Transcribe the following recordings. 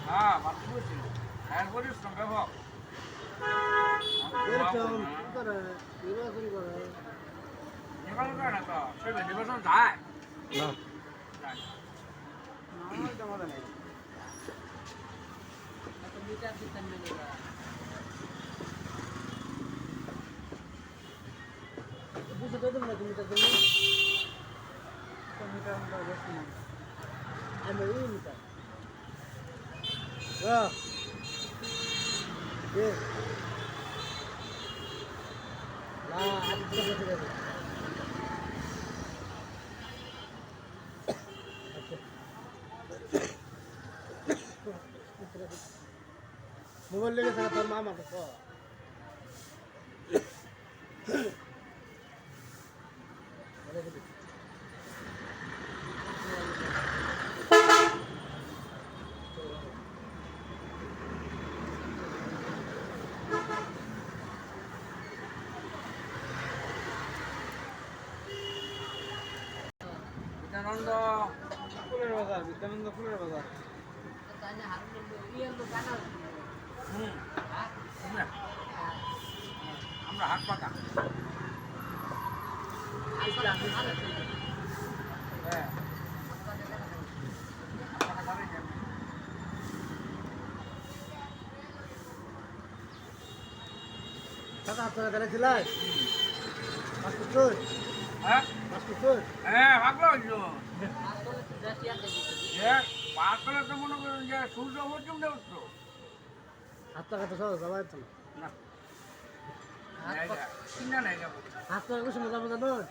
হ্যাঁ ভালো বলছি হ্যাঁ করিস সঙ্গে হোক নির্বাচন করে না তো সে নির্বাচন যায় না জমা নেই বুঝতে পেরেছেন না তুমি তার জন্য আমি ওই মিটার মোবাইল লেগে থাকা তোর মামা তো বিদ্যানন্দ ফুলের বাজার বিদ্যানন্দ ফুলের বাজার হুম আমরা হাট পাকা হ্যাঁ টাকা আপনারা গেলেছিলেন পাঁচপুর হ্যাঁ পাঁচপুর হ্যাঁ ভাগলো পার করে তো মনে করেন যে সূর্য পর্যন্ত উঠতো হাত টাকা তো সব যাওয়া যেত না না কিনা নেই যাবো হাত টাকা কিছু মজা মজা নয়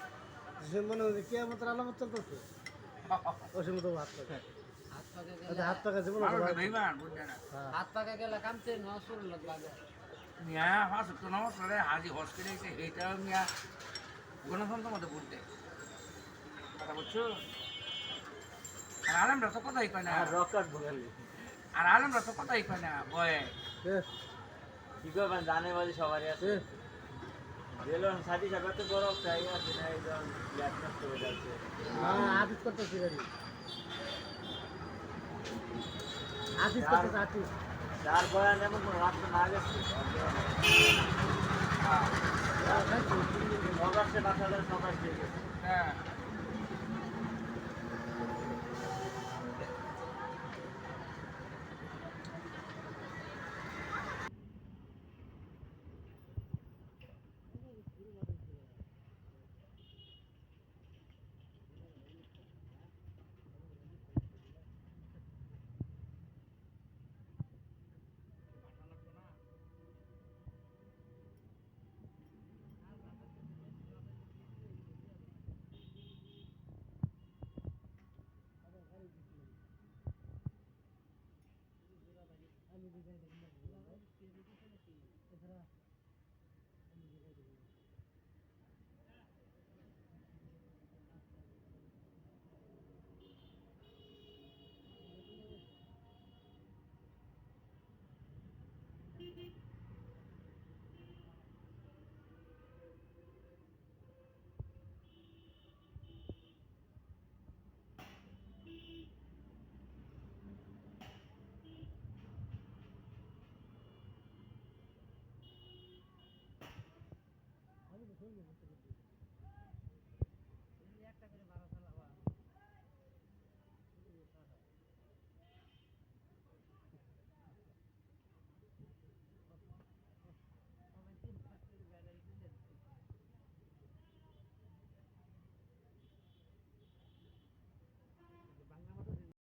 যে মনে হয় কে আমাদের আলামত চলতেছে ওই সময় তো হাত টাকা হাত টাকা জীবন হাত পাকা গেলে কামতে নসুর লাগে মিয়া হাস তো নমস্কার হাজি হসপিটাল এসে এটা মিয়া গণতন্ত্র মধ্যে পড়তে কথা বলছো আর আলমরা তো কথাই কয় না রকেট ভোগালি আর আলমরা তো কথাই কয় না বয়ে কি করবেন জানে বাজি সবারই আছে বেলুন সাথী সাথে তো বরফ চাই আছে না একদম ল্যাপটপ করে যাচ্ছে আদিত করতেছি গাড়ি আদিত করতেছে আদিত যার বয়ান এমন কোনো রাস্তা না গেছে অগাস্টে বাঁচালে সবাই ঠিক আছে হ্যাঁ এছাড়া